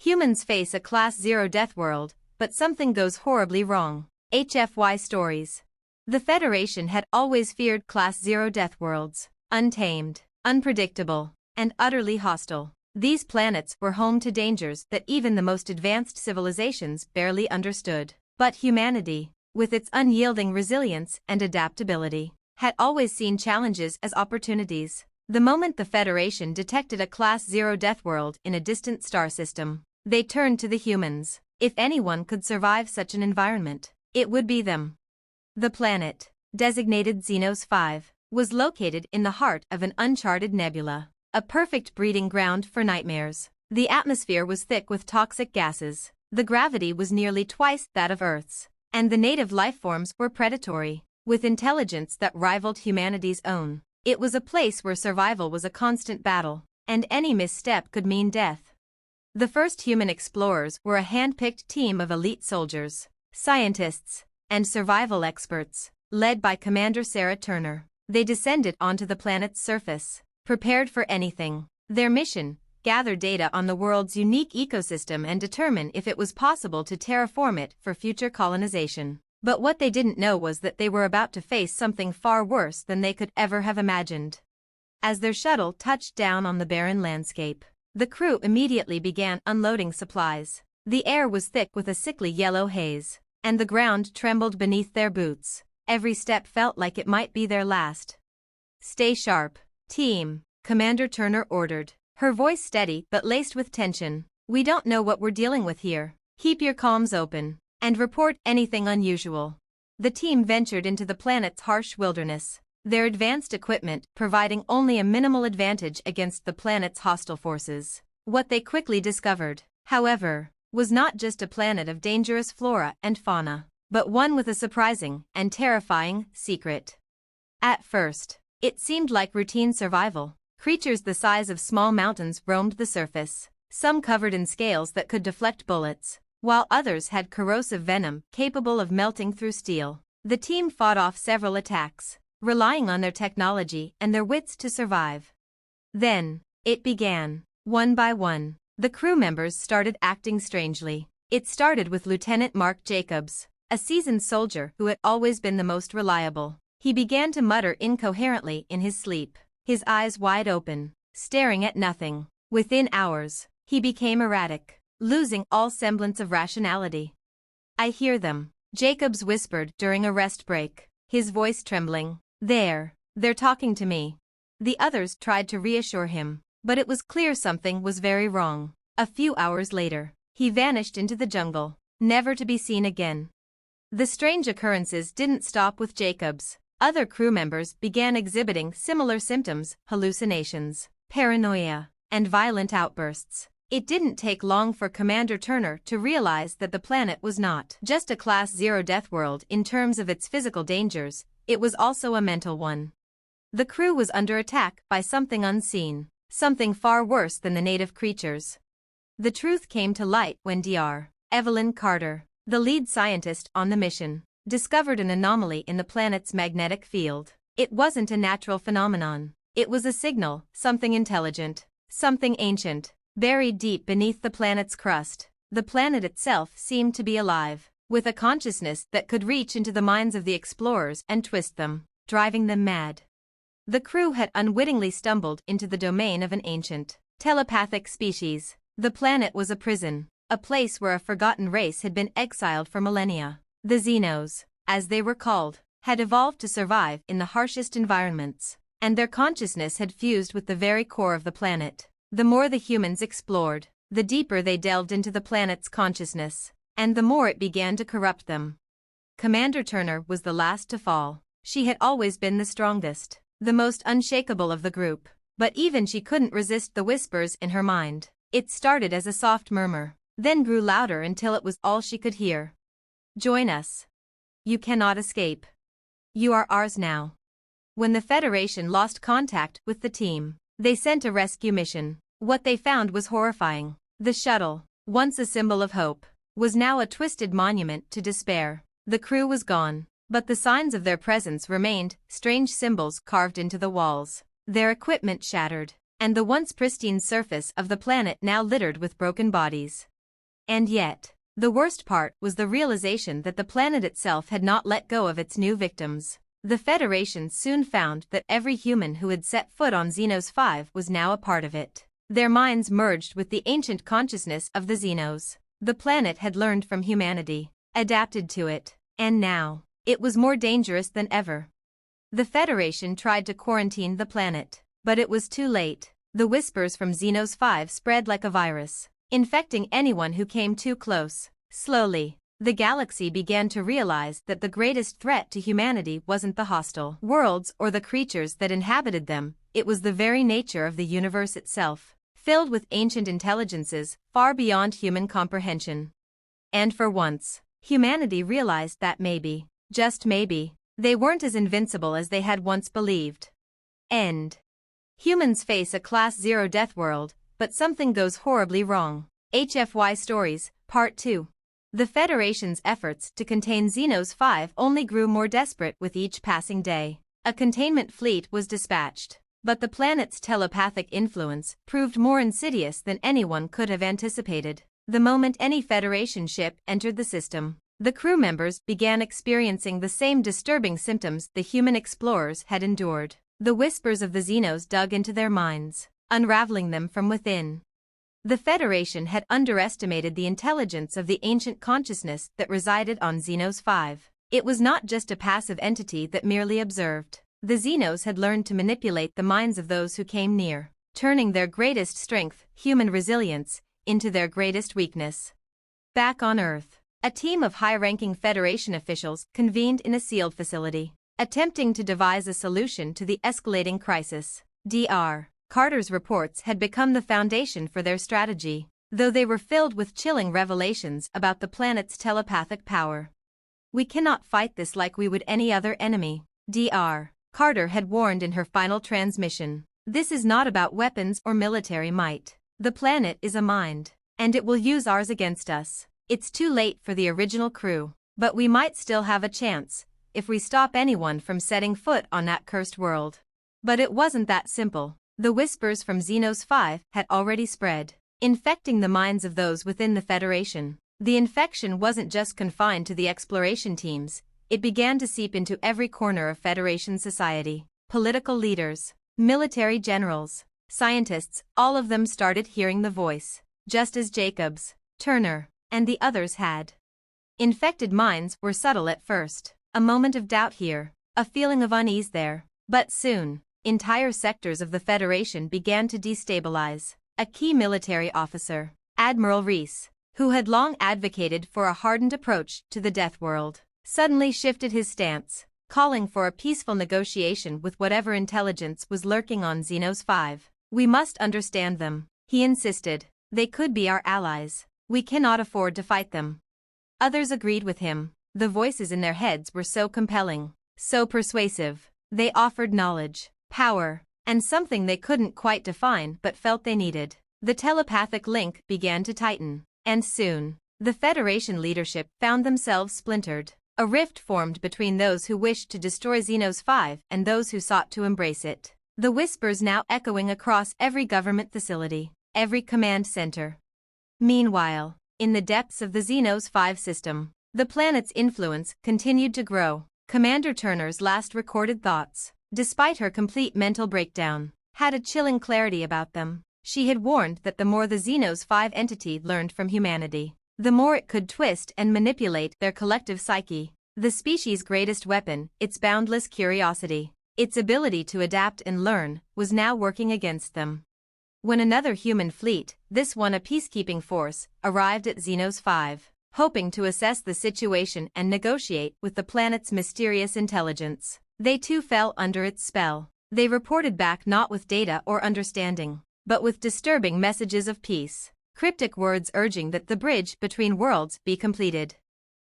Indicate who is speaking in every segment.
Speaker 1: Humans face a Class 0 death world, but something goes horribly wrong. HFY stories. The Federation had always feared Class 0 death worlds, untamed, unpredictable, and utterly hostile. These planets were home to dangers that even the most advanced civilizations barely understood. But humanity, with its unyielding resilience and adaptability, had always seen challenges as opportunities. The moment the Federation detected a Class 0 death world in a distant star system, they turned to the humans. If anyone could survive such an environment, it would be them. The planet, designated Xenos 5, was located in the heart of an uncharted nebula, a perfect breeding ground for nightmares. The atmosphere was thick with toxic gases, the gravity was nearly twice that of Earth's, and the native lifeforms were predatory, with intelligence that rivaled humanity's own. It was a place where survival was a constant battle, and any misstep could mean death. The first human explorers were a hand-picked team of elite soldiers, scientists, and survival experts, led by Commander Sarah Turner. They descended onto the planet's surface, prepared for anything. Their mission: gather data on the world's unique ecosystem and determine if it was possible to terraform it for future colonization. But what they didn't know was that they were about to face something far worse than they could ever have imagined. As their shuttle touched down on the barren landscape, the crew immediately began unloading supplies. The air was thick with a sickly yellow haze, and the ground trembled beneath their boots. Every step felt like it might be their last. "Stay sharp, team," Commander Turner ordered, her voice steady but laced with tension. "We don't know what we're dealing with here. Keep your comms open, and report anything unusual." The team ventured into the planet's harsh wilderness, their advanced equipment providing only a minimal advantage against the planet's hostile forces. What they quickly discovered, however, was not just a planet of dangerous flora and fauna, but one with a surprising and terrifying secret. At first, it seemed like routine survival. Creatures the size of small mountains roamed the surface, some covered in scales that could deflect bullets, while others had corrosive venom capable of melting through steel. The team fought off several attacks, relying on their technology and their wits to survive. Then, it began. One by one, the crew members started acting strangely. It started with Lieutenant Mark Jacobs, a seasoned soldier who had always been the most reliable. He began to mutter incoherently in his sleep, his eyes wide open, staring at nothing. Within hours, he became erratic, losing all semblance of rationality. "I hear them," Jacobs whispered during a rest break, his voice trembling. They're talking to me." The others tried to reassure him, but it was clear something was very wrong. A few hours later, he vanished into the jungle, never to be seen again. The strange occurrences didn't stop with Jacobs. Other crew members began exhibiting similar symptoms: hallucinations, paranoia, and violent outbursts. It didn't take long for Commander Turner to realize that the planet was not just a Class 0 death world in terms of its physical dangers, it was also a mental one. The crew was under attack by something unseen, something far worse than the native creatures. The truth came to light when Dr. Evelyn Carter, the lead scientist on the mission, discovered an anomaly in the planet's magnetic field. It wasn't a natural phenomenon. It was a signal, something intelligent, something ancient, buried deep beneath the planet's crust. The planet itself seemed to be alive, with a consciousness that could reach into the minds of the explorers and twist them, driving them mad. The crew had unwittingly stumbled into the domain of an ancient, telepathic species. The planet was a prison, a place where a forgotten race had been exiled for millennia. The Xenos, as they were called, had evolved to survive in the harshest environments, and their consciousness had fused with the very core of the planet. The more the humans explored, the deeper they delved into the planet's consciousness, and the more it began to corrupt them. Commander Turner was the last to fall. She had always been the strongest, the most unshakable of the group, but even she couldn't resist the whispers in her mind. It started as a soft murmur, then grew louder until it was all she could hear. "Join us. You cannot escape. You are ours now." When the Federation lost contact with the team, they sent a rescue mission. What they found was horrifying. The shuttle, once a symbol of hope, was now a twisted monument to despair. The crew was gone, but the signs of their presence remained, strange symbols carved into the walls. Their equipment shattered, and the once pristine surface of the planet now littered with broken bodies. And yet, the worst part was the realization that the planet itself had not let go of its new victims. The Federation soon found that every human who had set foot on Xenos 5 was now a part of it. Their minds merged with the ancient consciousness of the Xenos. The planet had learned from humanity, adapted to it, and now, it was more dangerous than ever. The Federation tried to quarantine the planet, but it was too late. The whispers from Xenos 5 spread like a virus, infecting anyone who came too close. Slowly, the galaxy began to realize that the greatest threat to humanity wasn't the hostile worlds or the creatures that inhabited them, it was the very nature of the universe itself, filled with ancient intelligences far beyond human comprehension. And for once, humanity realized that maybe, just maybe, they weren't as invincible as they had once believed. End. Humans face a Class 0 death world, but something goes horribly wrong. HFY Stories, Part 2. The Federation's efforts to contain Xenos 5 only grew more desperate with each passing day. A containment fleet was dispatched, but the planet's telepathic influence proved more insidious than anyone could have anticipated. The moment any Federation ship entered the system, the crew members began experiencing the same disturbing symptoms the human explorers had endured. The whispers of the Xenos dug into their minds, unraveling them from within. The Federation had underestimated the intelligence of the ancient consciousness that resided on Xenos 5. It was not just a passive entity that merely observed. The Xenos had learned to manipulate the minds of those who came near, turning their greatest strength, human resilience, into their greatest weakness. Back on Earth, a team of high-ranking Federation officials convened in a sealed facility, attempting to devise a solution to the escalating crisis. Dr. Carter's reports had become the foundation for their strategy, though they were filled with chilling revelations about the planet's telepathic power. "We cannot fight this like we would any other enemy," Dr. Carter had warned in her final transmission. "This is not about weapons or military might. The planet is a mind, and it will use ours against us. It's too late for the original crew, but we might still have a chance, if we stop anyone from setting foot on that cursed world." But it wasn't that simple. The whispers from Xenos 5 had already spread, infecting the minds of those within the Federation. The infection wasn't just confined to the exploration teams, it began to seep into every corner of Federation society. Political leaders, military generals, scientists, all of them started hearing the voice, just as Jacobs, Turner, and the others had. Infected minds were subtle at first, a moment of doubt here, a feeling of unease there, but soon, entire sectors of the Federation began to destabilize. A key military officer, Admiral Reese, who had long advocated for a hardened approach to the Deathworld, suddenly shifted his stance, calling for a peaceful negotiation with whatever intelligence was lurking on Xenos 5. "We must understand them," he insisted. "They could be our allies. We cannot afford to fight them." Others agreed with him. The voices in their heads were so compelling, so persuasive. They offered knowledge, power, and something they couldn't quite define but felt they needed. The telepathic link began to tighten, and soon, the Federation leadership found themselves splintered. A rift formed between those who wished to destroy Xenos 5 and those who sought to embrace it. The whispers now echoing across every government facility, every command center. Meanwhile, in the depths of the Xenos 5 system, the planet's influence continued to grow. Commander Turner's last recorded thoughts, despite her complete mental breakdown, had a chilling clarity about them. She had warned that the more the Xenos 5 entity learned from humanity, the more it could twist and manipulate their collective psyche. The species' greatest weapon, its boundless curiosity, its ability to adapt and learn, was now working against them. When another human fleet, this one a peacekeeping force, arrived at Xenos 5, hoping to assess the situation and negotiate with the planet's mysterious intelligence, they too fell under its spell. They reported back not with data or understanding, but with disturbing messages of peace, cryptic words urging that the bridge between worlds be completed.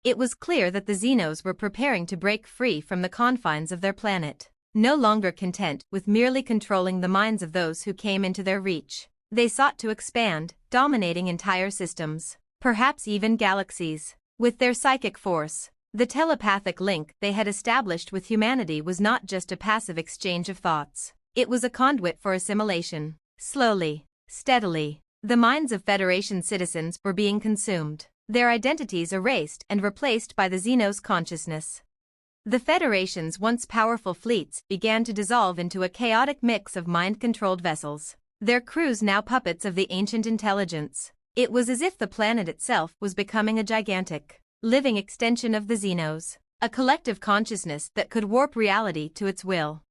Speaker 1: It was clear that the Xenos were preparing to break free from the confines of their planet, no longer content with merely controlling the minds of those who came into their reach. They sought to expand, dominating entire systems, perhaps even galaxies. With their psychic force, the telepathic link they had established with humanity was not just a passive exchange of thoughts. It was a conduit for assimilation. Slowly, steadily, The minds of Federation citizens were being consumed, their identities erased and replaced by the Xenos consciousness. The Federation's once powerful fleets began to dissolve into a chaotic mix of mind-controlled vessels, their crews now puppets of the ancient intelligence. It was as if the planet itself was becoming a gigantic, living extension of the Xenos, a collective consciousness that could warp reality to its will.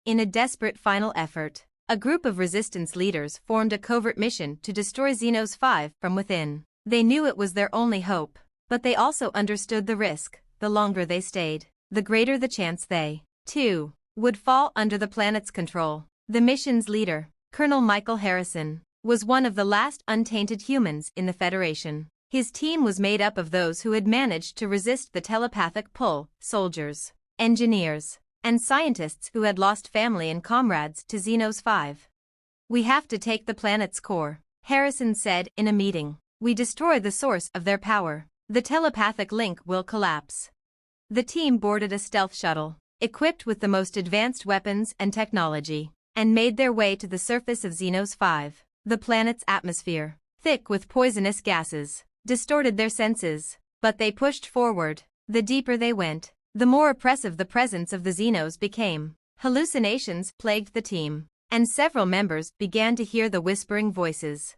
Speaker 1: In a desperate final effort, a group of resistance leaders formed a covert mission to destroy Xenos 5 from within. They knew it was their only hope, but they also understood the risk. The longer they stayed, the greater the chance they, too, would fall under the planet's control. The mission's leader, Colonel Michael Harrison, was one of the last untainted humans in the Federation. His team was made up of those who had managed to resist the telepathic pull, soldiers, engineers, and scientists who had lost family and comrades to Xenos 5. "We have to take the planet's core," Harrison said in a meeting. "We destroy the source of their power. The telepathic link will collapse." The team boarded a stealth shuttle, equipped with the most advanced weapons and technology, and made their way to the surface of Xenos 5. The planet's atmosphere, thick with poisonous gases, distorted their senses, but they pushed forward. The deeper they went, the more oppressive the presence of the Xenos became. Hallucinations plagued the team, and several members began to hear the whispering voices.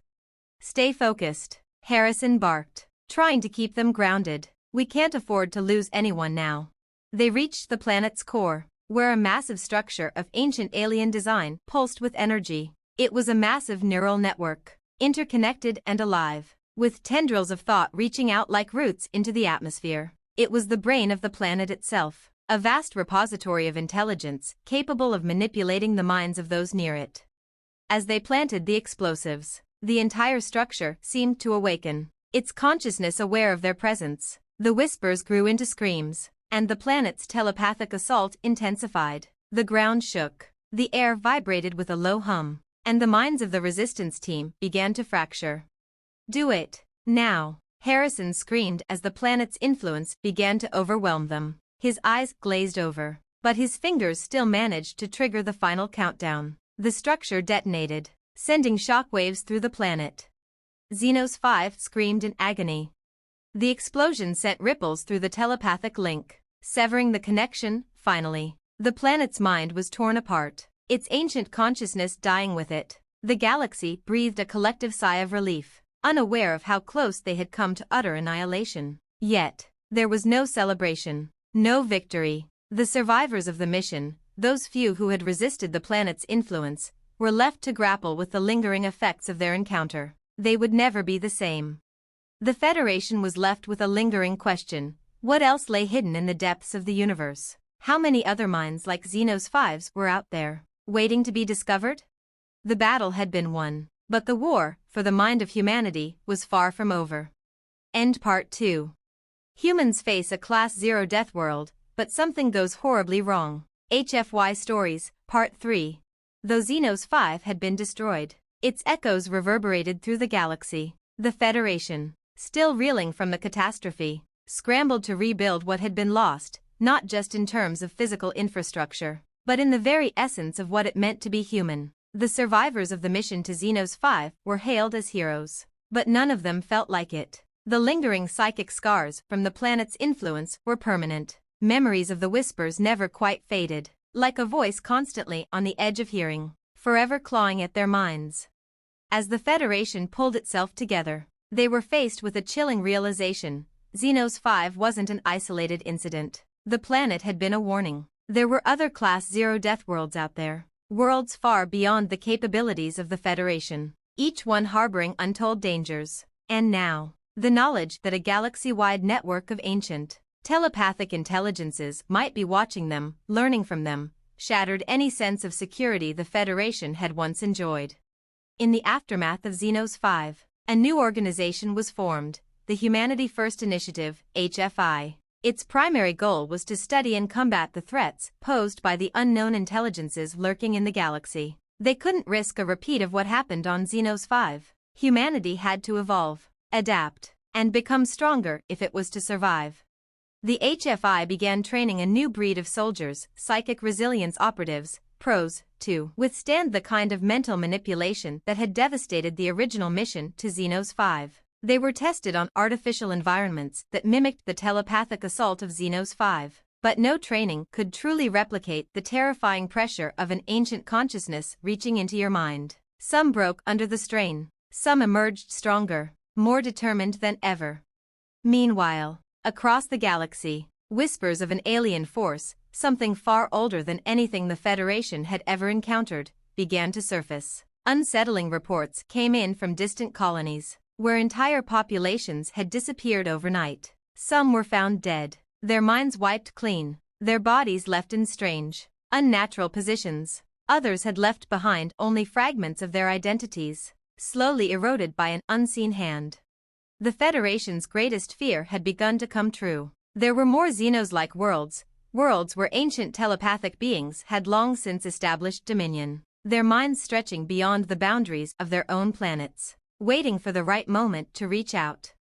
Speaker 1: "Stay focused," Harrison barked, trying to keep them grounded. "We can't afford to lose anyone now." They reached the planet's core, where a massive structure of ancient alien design pulsed with energy. It was a massive neural network, interconnected and alive, with tendrils of thought reaching out like roots into the atmosphere. It was the brain of the planet itself, a vast repository of intelligence capable of manipulating the minds of those near it. As they planted the explosives, the entire structure seemed to awaken, its consciousness aware of their presence. The whispers grew into screams, and the planet's telepathic assault intensified. The ground shook, the air vibrated with a low hum, and the minds of the resistance team began to fracture. "Do it, now," Harrison screamed as the planet's influence began to overwhelm them. His eyes glazed over, but his fingers still managed to trigger the final countdown. The structure detonated, sending shockwaves through the planet. Xenos 5 screamed in agony. The explosion sent ripples through the telepathic link, severing the connection. Finally, the planet's mind was torn apart, its ancient consciousness dying with it. The galaxy breathed a collective sigh of relief, unaware of how close they had come to utter annihilation. Yet, there was no celebration, no victory. The survivors of the mission, those few who had resisted the planet's influence, were left to grapple with the lingering effects of their encounter. They would never be the same. The Federation was left with a lingering question: what else lay hidden in the depths of the universe? How many other minds like Xenos 5's were out there, waiting to be discovered? The battle had been won, but the war for the mind of humanity was far from over. End Part 2. Humans face a Class 0 death world, but something goes horribly wrong. HFY Stories, Part 3. Though Xenos 5 had been destroyed, its echoes reverberated through the galaxy. The Federation, still reeling from the catastrophe, scrambled to rebuild what had been lost, not just in terms of physical infrastructure, but in the very essence of what it meant to be human. The survivors of the mission to Xenos 5 were hailed as heroes, but none of them felt like it. The lingering psychic scars from the planet's influence were permanent. Memories of the whispers never quite faded, like a voice constantly on the edge of hearing, forever clawing at their minds. As the Federation pulled itself together, they were faced with a chilling realization: Xenos 5 wasn't an isolated incident. The planet had been a warning. There were other Class 0 death worlds out there, worlds far beyond the capabilities of the Federation, each one harboring untold dangers. And now, the knowledge that a galaxy-wide network of ancient, telepathic intelligences might be watching them, learning from them, shattered any sense of security the Federation had once enjoyed. In the aftermath of Xenos 5, a new organization was formed, the Humanity First Initiative, HFI. Its primary goal was to study and combat the threats posed by the unknown intelligences lurking in the galaxy. They couldn't risk a repeat of what happened on Xenos 5. Humanity had to evolve, adapt, and become stronger if it was to survive. The HFI began training a new breed of soldiers, psychic resilience operatives, pros, to withstand the kind of mental manipulation that had devastated the original mission to Xenos 5. They were tested on artificial environments that mimicked the telepathic assault of Xenos 5. But no training could truly replicate the terrifying pressure of an ancient consciousness reaching into your mind. Some broke under the strain. Some emerged stronger, more determined than ever. Meanwhile, across the galaxy, whispers of an alien force, something far older than anything the Federation had ever encountered, began to surface. Unsettling reports came in from distant colonies, where entire populations had disappeared overnight. Some were found dead, their minds wiped clean, their bodies left in strange, unnatural positions. Others had left behind only fragments of their identities, slowly eroded by an unseen hand. The Federation's greatest fear had begun to come true. There were more Xenos-like worlds where ancient telepathic beings had long since established dominion, their minds stretching beyond the boundaries of their own planets, waiting for the right moment to reach out.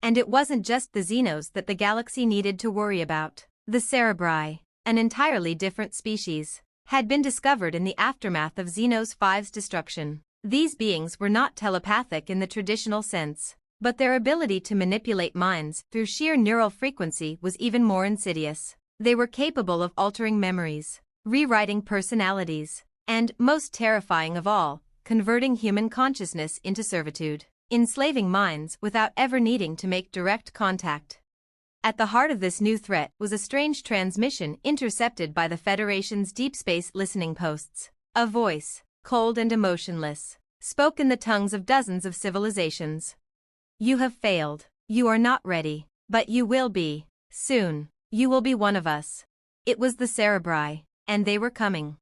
Speaker 1: And it wasn't just the Xenos that the galaxy needed to worry about. The Cerebri, an entirely different species, had been discovered in the aftermath of Xenos 5's destruction. These beings were not telepathic in the traditional sense, but their ability to manipulate minds through sheer neural frequency was even more insidious. They were capable of altering memories, rewriting personalities, and, most terrifying of all, converting human consciousness into servitude, enslaving minds without ever needing to make direct contact. At the heart of this new threat was a strange transmission intercepted by the Federation's deep space listening posts. A voice, cold and emotionless, spoke in the tongues of dozens of civilizations. You have failed. You are not ready. But you will be. Soon. You will be one of us. It was the Cerebri, and they were coming.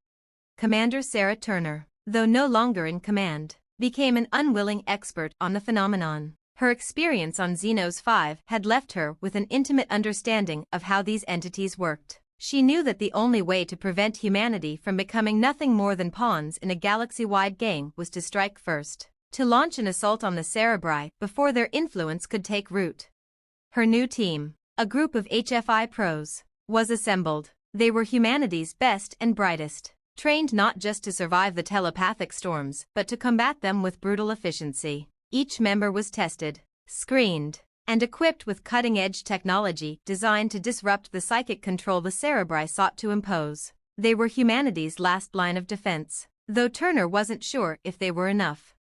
Speaker 1: Commander Sarah Turner, though no longer in command, became an unwilling expert on the phenomenon. Her experience on Xenos 5 had left her with an intimate understanding of how these entities worked. She knew that the only way to prevent humanity from becoming nothing more than pawns in a galaxy-wide game was to strike first, to launch an assault on the Cerebri before their influence could take root. Her new team, a group of HFY pros, was assembled. They were humanity's best and brightest, trained not just to survive the telepathic storms but to combat them with brutal efficiency. Each member was tested, screened, and equipped with cutting-edge technology designed to disrupt the psychic control the Cerebri sought to impose. They were humanity's last line of defense, though Turner wasn't sure if they were enough.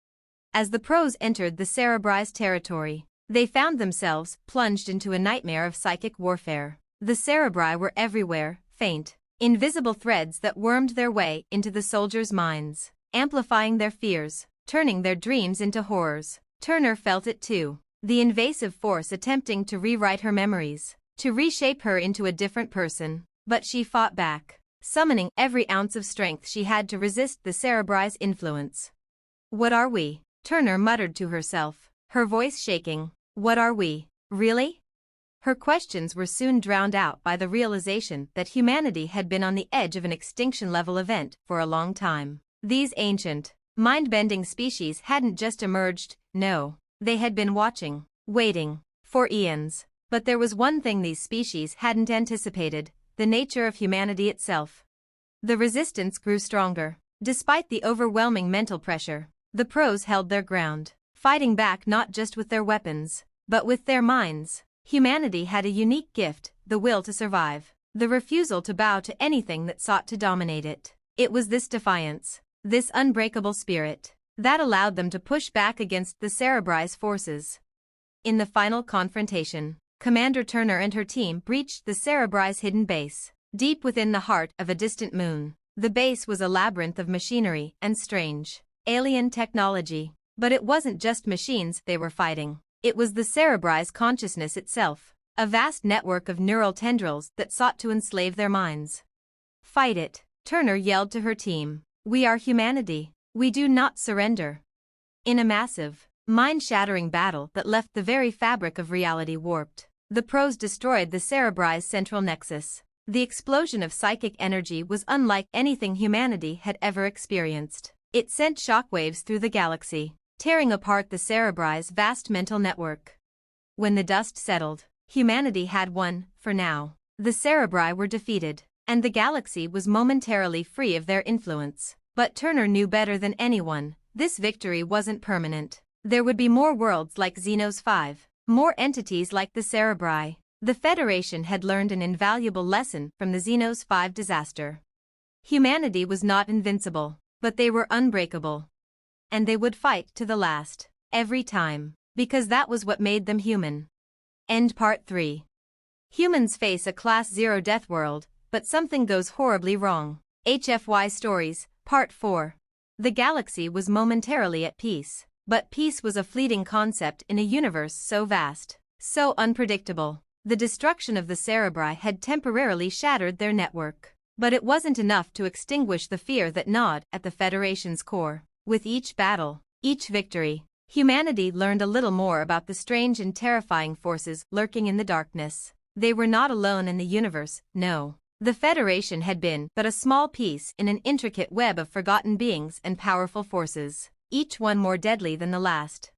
Speaker 1: As the pros entered the Cerebri's territory, they found themselves plunged into a nightmare of psychic warfare. The Cerebri were everywhere, faint, invisible threads that wormed their way into the soldiers' minds, amplifying their fears, turning their dreams into horrors. Turner felt it too. The invasive force attempting to rewrite her memories, to reshape her into a different person. But she fought back, summoning every ounce of strength she had to resist the Cerebri's influence. What are we? Turner muttered to herself, her voice shaking. What are we, really? Her questions were soon drowned out by the realization that humanity had been on the edge of an extinction-level event for a long time. These ancient, mind-bending species hadn't just emerged, no. They had been watching, waiting, for eons. But there was one thing these species hadn't anticipated: the nature of humanity itself. The resistance grew stronger. Despite the overwhelming mental pressure, the pros held their ground, fighting back not just with their weapons, but with their minds. Humanity had a unique gift: the will to survive, the refusal to bow to anything that sought to dominate it. It was this defiance, this unbreakable spirit, that allowed them to push back against the Cerebri's forces. In the final confrontation, Commander Turner and her team breached the Cerebri's hidden base, deep within the heart of a distant moon. The base was a labyrinth of machinery and strange, alien technology. But it wasn't just machines they were fighting. It was the Cerebri's consciousness itself, a vast network of neural tendrils that sought to enslave their minds. Fight it, Turner yelled to her team. We are humanity. We do not surrender. In a massive, mind-shattering battle that left the very fabric of reality warped, the pros destroyed the Cerebri's central nexus. The explosion of psychic energy was unlike anything humanity had ever experienced. It sent shockwaves through the galaxy, tearing apart the Cerebri's vast mental network. When the dust settled, humanity had won, for now. The Cerebri were defeated, and the galaxy was momentarily free of their influence. But Turner knew better than anyone, this victory wasn't permanent. There would be more worlds like Xenos 5, more entities like the Cerebri. The Federation had learned an invaluable lesson from the Xenos 5 disaster. Humanity was not invincible, but they were unbreakable. And they would fight to the last, every time, because that was what made them human. End Part 3. Humans face a Class 0 death world, but something goes horribly wrong. HFY Stories, Part 4. The galaxy was momentarily at peace, but peace was a fleeting concept in a universe so vast, so unpredictable. The destruction of the Cerebri had temporarily shattered their network. But it wasn't enough to extinguish the fear that gnawed at the Federation's core. With each battle, each victory, humanity learned a little more about the strange and terrifying forces lurking in the darkness. They were not alone in the universe, no. The Federation had been but a small piece in an intricate web of forgotten beings and powerful forces, each one more deadly than the last.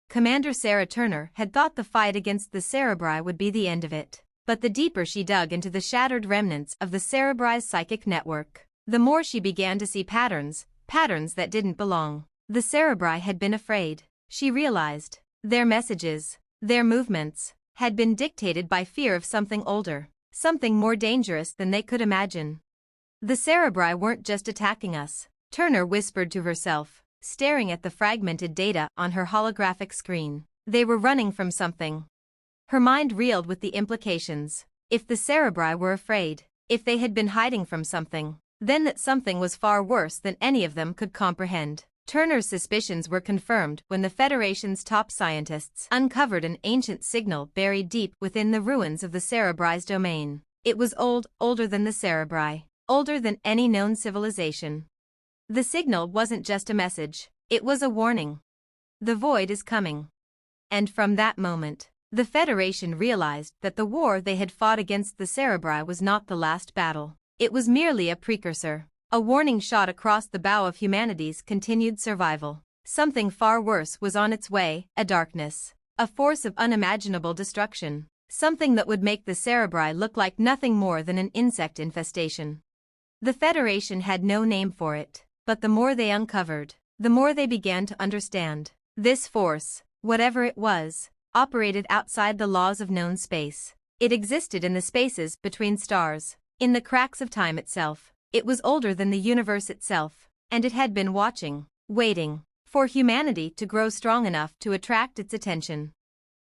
Speaker 1: Commander Sarah Turner had thought the fight against the Cerebri would be the end of it. But the deeper she dug into the shattered remnants of the Cerebri's psychic network, the more she began to see patterns that didn't belong. The Cerebri had been afraid, she realized. Their messages, their movements, had been dictated by fear of something older, something more dangerous than they could imagine. The Cerebri weren't just attacking us, Turner whispered to herself, staring at the fragmented data on her holographic screen. They were running from something. Her mind reeled with the implications. If the Cerebri were afraid, if they had been hiding from something, then that something was far worse than any of them could comprehend. Turner's suspicions were confirmed when the Federation's top scientists uncovered an ancient signal buried deep within the ruins of the Cerebri's domain. It was older than the Cerebri, older than any known civilization. The signal wasn't just a message, it was a warning. The void is coming. And from that moment, the Federation realized that the war they had fought against the Cerebri was not the last battle. It was merely a precursor, a warning shot across the bow of humanity's continued survival. Something far worse was on its way, a darkness, a force of unimaginable destruction, something that would make the Cerebri look like nothing more than an insect infestation. The Federation had no name for it, but the more they uncovered, the more they began to understand. This force, whatever it was, operated outside the laws of known space. It existed in the spaces between stars, in the cracks of time itself. It was older than the universe itself, and it had been watching, waiting, for humanity to grow strong enough to attract its attention.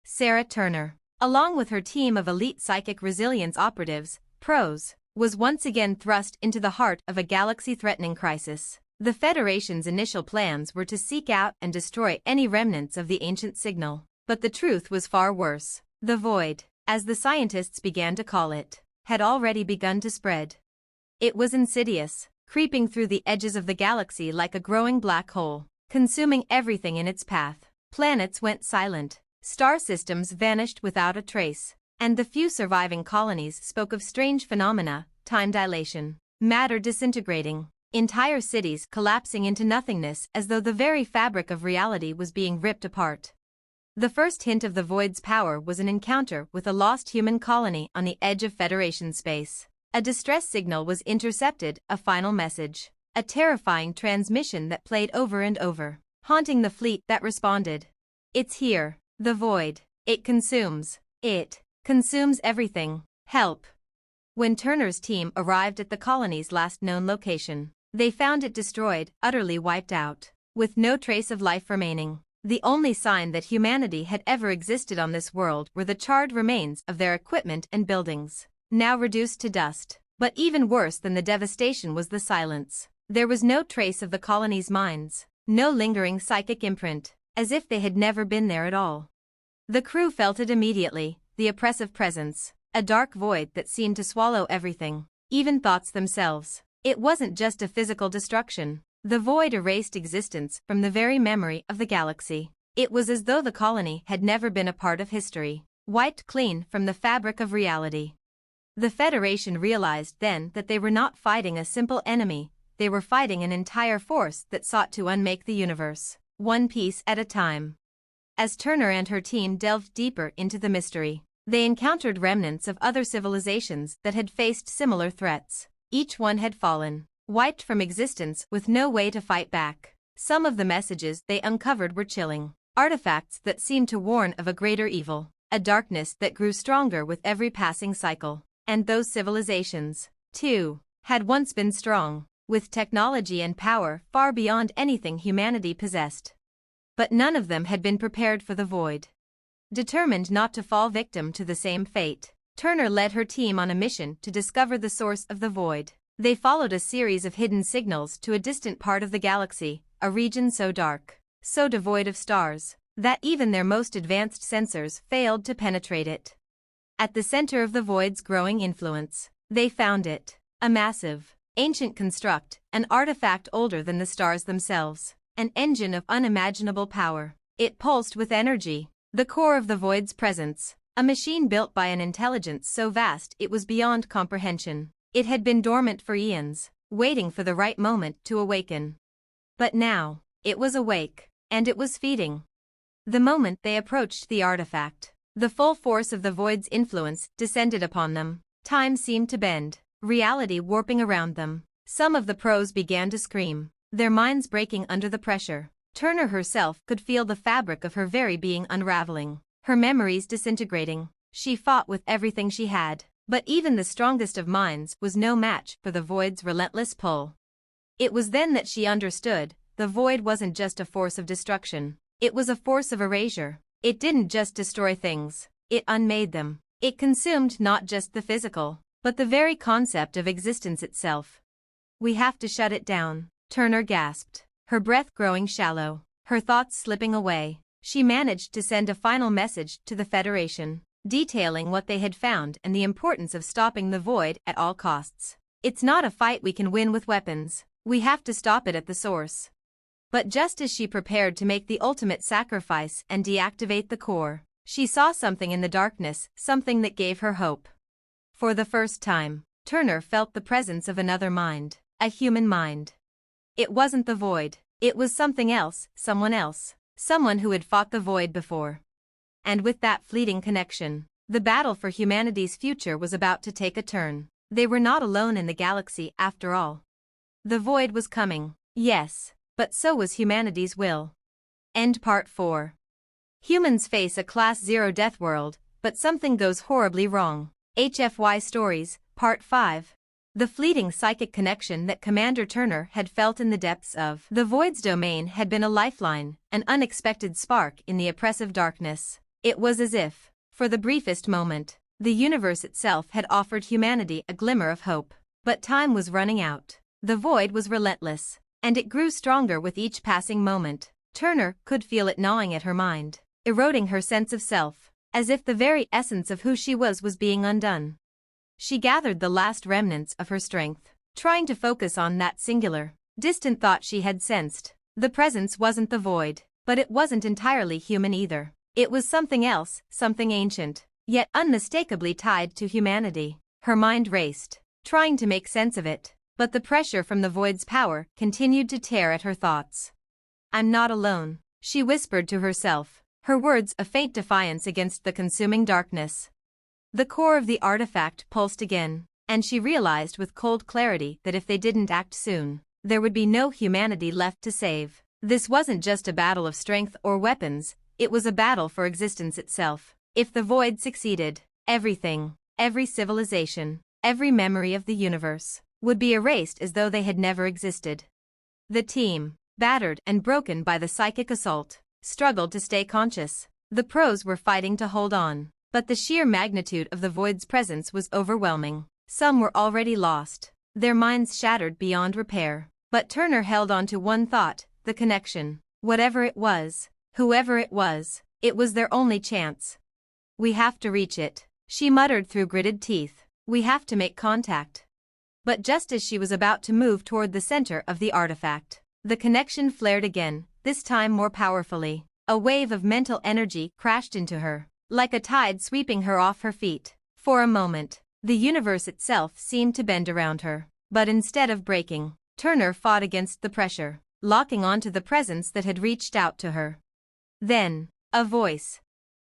Speaker 1: Sarah Turner, along with her team of elite psychic resilience operatives, pros, was once again thrust into the heart of a galaxy-threatening crisis. The Federation's initial plans were to seek out and destroy any remnants of the ancient signal. But the truth was far worse. The void, as the scientists began to call it, had already begun to spread. It was insidious, creeping through the edges of the galaxy like a growing black hole, consuming everything in its path. Planets went silent, star systems vanished without a trace, and the few surviving colonies spoke of strange phenomena, time dilation, matter disintegrating, entire cities collapsing into nothingness as though the very fabric of reality was being ripped apart. The first hint of the Void's power was an encounter with a lost human colony on the edge of Federation space. A distress signal was intercepted, a final message, a terrifying transmission that played over and over, haunting the fleet that responded. It's here, the Void. It consumes everything. Help. When Turner's team arrived at the colony's last known location, they found it destroyed, utterly wiped out, with no trace of life remaining. The only sign that humanity had ever existed on this world were the charred remains of their equipment and buildings, now reduced to dust. But even worse than the devastation was the silence. There was no trace of the colony's minds, no lingering psychic imprint, as if they had never been there at all. The crew felt it immediately, the oppressive presence, a dark void that seemed to swallow everything, even thoughts themselves. It wasn't just a physical destruction. The void erased existence from the very memory of the galaxy. It was as though the colony had never been a part of history, wiped clean from the fabric of reality. The Federation realized then that they were not fighting a simple enemy, they were fighting an entire force that sought to unmake the universe, one piece at a time. As Turner and her team delved deeper into the mystery, they encountered remnants of other civilizations that had faced similar threats. Each one had fallen, wiped from existence with no way to fight back. Some of the messages they uncovered were chilling. Artifacts that seemed to warn of a greater evil, a darkness that grew stronger with every passing cycle. And those civilizations, too, had once been strong, with technology and power far beyond anything humanity possessed. But none of them had been prepared for the void. Determined not to fall victim to the same fate, Turner led her team on a mission to discover the source of the void. They followed a series of hidden signals to a distant part of the galaxy, a region so dark, so devoid of stars, that even their most advanced sensors failed to penetrate it. At the center of the void's growing influence, they found it, a massive, ancient construct, an artifact older than the stars themselves, an engine of unimaginable power. It pulsed with energy, the core of the void's presence, a machine built by an intelligence so vast it was beyond comprehension. It had been dormant for eons, waiting for the right moment to awaken. But now, it was awake, and it was feeding. The moment they approached the artifact, the full force of the void's influence descended upon them. Time seemed to bend, reality warping around them. Some of the pros began to scream, their minds breaking under the pressure. Turner herself could feel the fabric of her very being unraveling, her memories disintegrating. She fought with everything she had, but even the strongest of minds was no match for the void's relentless pull. It was then that she understood, the void wasn't just a force of destruction, it was a force of erasure. It didn't just destroy things, it unmade them. It consumed not just the physical, but the very concept of existence itself. "We have to shut it down," Turner gasped, her breath growing shallow, her thoughts slipping away. She managed to send a final message to the Federation, detailing what they had found and the importance of stopping the void at all costs. "It's not a fight we can win with weapons, we have to stop it at the source." But just as she prepared to make the ultimate sacrifice and deactivate the core, she saw something in the darkness, something that gave her hope. For the first time, Turner felt the presence of another mind, a human mind. It wasn't the void, it was something else, someone who had fought the void before. And with that fleeting connection, the battle for humanity's future was about to take a turn. They were not alone in the galaxy after all. The void was coming, yes, but so was humanity's will. End Part 4. Humans face a Class 0 death world, but something goes horribly wrong. HFY Stories, Part 5. The fleeting psychic connection that Commander Turner had felt in the depths of the void's domain had been a lifeline, an unexpected spark in the oppressive darkness. It was as if, for the briefest moment, the universe itself had offered humanity a glimmer of hope. But time was running out. The void was relentless, and it grew stronger with each passing moment. Turner could feel it gnawing at her mind, eroding her sense of self, as if the very essence of who she was being undone. She gathered the last remnants of her strength, trying to focus on that singular, distant thought she had sensed. The presence wasn't the void, but it wasn't entirely human either. It was something else, something ancient, yet unmistakably tied to humanity. Her mind raced, trying to make sense of it, but the pressure from the void's power continued to tear at her thoughts. "I'm not alone," she whispered to herself, her words a faint defiance against the consuming darkness. The core of the artifact pulsed again, and she realized with cold clarity that if they didn't act soon, there would be no humanity left to save. This wasn't just a battle of strength or weapons, it was a battle for existence itself. If the void succeeded, everything, every civilization, every memory of the universe, would be erased as though they had never existed. The team, battered and broken by the psychic assault, struggled to stay conscious. The pros were fighting to hold on, but the sheer magnitude of the void's presence was overwhelming. Some were already lost, their minds shattered beyond repair. But Turner held on to one thought, the connection. Whatever it was, whoever it was their only chance. "We have to reach it," she muttered through gritted teeth. "We have to make contact." But just as she was about to move toward the center of the artifact, the connection flared again, this time more powerfully. A wave of mental energy crashed into her, like a tide sweeping her off her feet. For a moment, the universe itself seemed to bend around her. But instead of breaking, Turner fought against the pressure, locking onto the presence that had reached out to her. Then, a voice.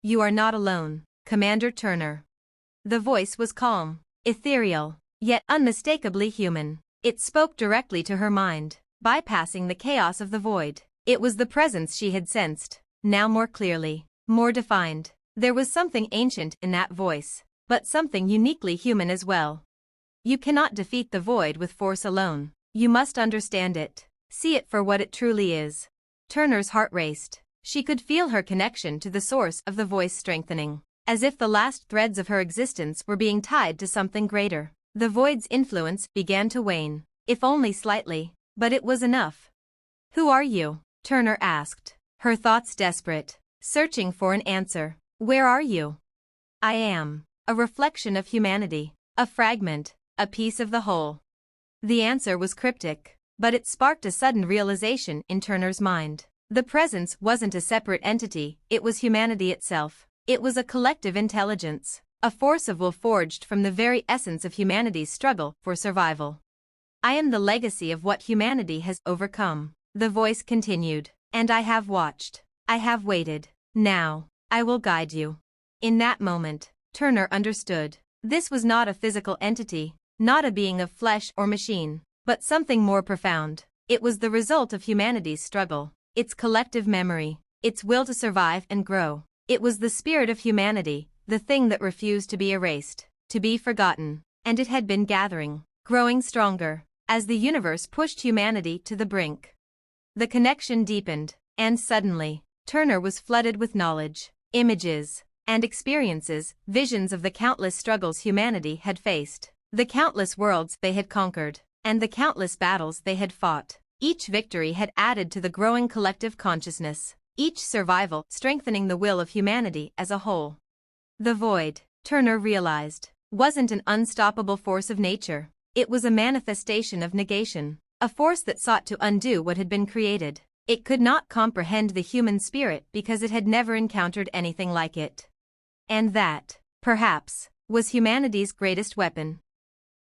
Speaker 1: "You are not alone, Commander Turner." The voice was calm, ethereal, yet unmistakably human. It spoke directly to her mind, bypassing the chaos of the void. It was the presence she had sensed, now more clearly, more defined. There was something ancient in that voice, but something uniquely human as well. You cannot defeat the void with force alone. You must understand it, see it for what it truly is. Turner's heart raced. She could feel her connection to the source of the voice strengthening, as if the last threads of her existence were being tied to something greater. The void's influence began to wane, if only slightly, but it was enough. "Who are you?" Turner asked, her thoughts desperate, searching for an answer. "Where are you?" "I am a reflection of humanity, a fragment, a piece of the whole." The answer was cryptic, but it sparked a sudden realization in Turner's mind. The presence wasn't a separate entity, it was humanity itself. It was a collective intelligence, a force of will forged from the very essence of humanity's struggle for survival. "I am the legacy of what humanity has overcome," the voice continued, "and I have watched. I have waited. Now, I will guide you." In that moment, Turner understood. This was not a physical entity, not a being of flesh or machine, but something more profound. It was the result of humanity's struggle, its collective memory, its will to survive and grow. It was the spirit of humanity, the thing that refused to be erased, to be forgotten, and it had been gathering, growing stronger, as the universe pushed humanity to the brink. The connection deepened, and suddenly, Turner was flooded with knowledge, images, and experiences, visions of the countless struggles humanity had faced, the countless worlds they had conquered, and the countless battles they had fought. Each victory had added to the growing collective consciousness, each survival strengthening the will of humanity as a whole. The void, Turner realized, wasn't an unstoppable force of nature. It was a manifestation of negation, a force that sought to undo what had been created. It could not comprehend the human spirit because it had never encountered anything like it. And that, perhaps, was humanity's greatest weapon.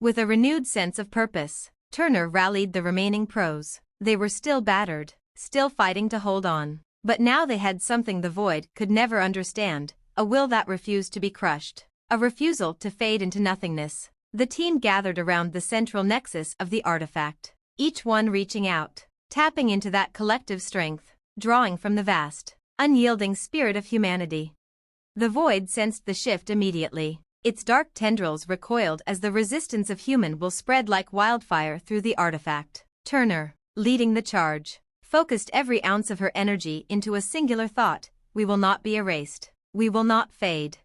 Speaker 1: With a renewed sense of purpose, Turner rallied the remaining pros. They were still battered, still fighting to hold on. But now they had something the void could never understand, a will that refused to be crushed, a refusal to fade into nothingness. The team gathered around the central nexus of the artifact, each one reaching out, tapping into that collective strength, drawing from the vast, unyielding spirit of humanity. The void sensed the shift immediately. Its dark tendrils recoiled as the resistance of human will spread like wildfire through the artifact. Turner, leading the charge, focused every ounce of her energy into a singular thought: we will not be erased. We will not fade.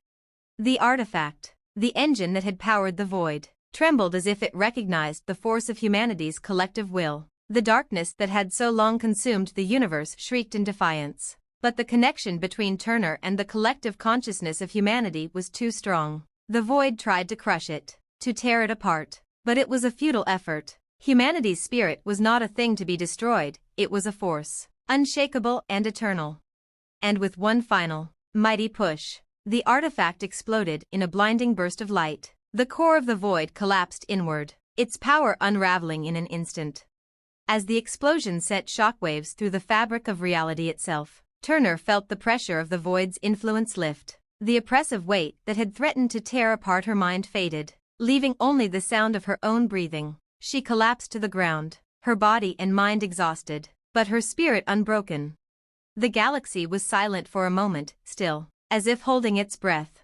Speaker 1: The artifact, the engine that had powered the void, trembled as if it recognized the force of humanity's collective will. The darkness that had so long consumed the universe shrieked in defiance. But the connection between Turner and the collective consciousness of humanity was too strong. The void tried to crush it, to tear it apart. But it was a futile effort. Humanity's spirit was not a thing to be destroyed, it was a force, unshakable and eternal. And with one final, mighty push, the artifact exploded in a blinding burst of light. The core of the void collapsed inward, its power unraveling in an instant. As the explosion sent shockwaves through the fabric of reality itself, Turner felt the pressure of the void's influence lift. The oppressive weight that had threatened to tear apart her mind faded, leaving only the sound of her own breathing. She collapsed to the ground, her body and mind exhausted, but her spirit unbroken. The galaxy was silent for a moment, still, as if holding its breath.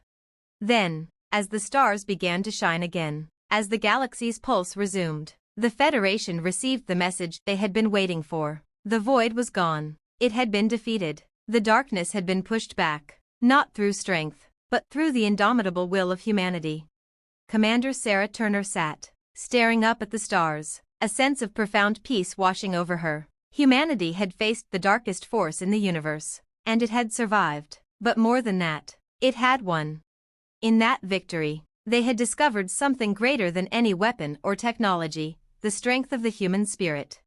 Speaker 1: Then, as the stars began to shine again, as the galaxy's pulse resumed, the Federation received the message they had been waiting for. The void was gone. It had been defeated. The darkness had been pushed back, not through strength, but through the indomitable will of humanity. Commander Sarah Turner sat, staring up at the stars, a sense of profound peace washing over her. Humanity had faced the darkest force in the universe, and it had survived. But more than that, it had won. In that victory, they had discovered something greater than any weapon or technology, the strength of the human spirit.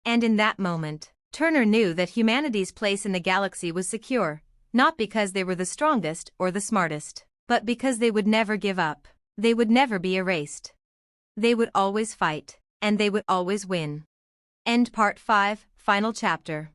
Speaker 1: And in that moment, Turner knew that humanity's place in the galaxy was secure, not because they were the strongest or the smartest, but because they would never give up. They would never be erased. They would always fight, and they would always win. End Part 5, Final Chapter.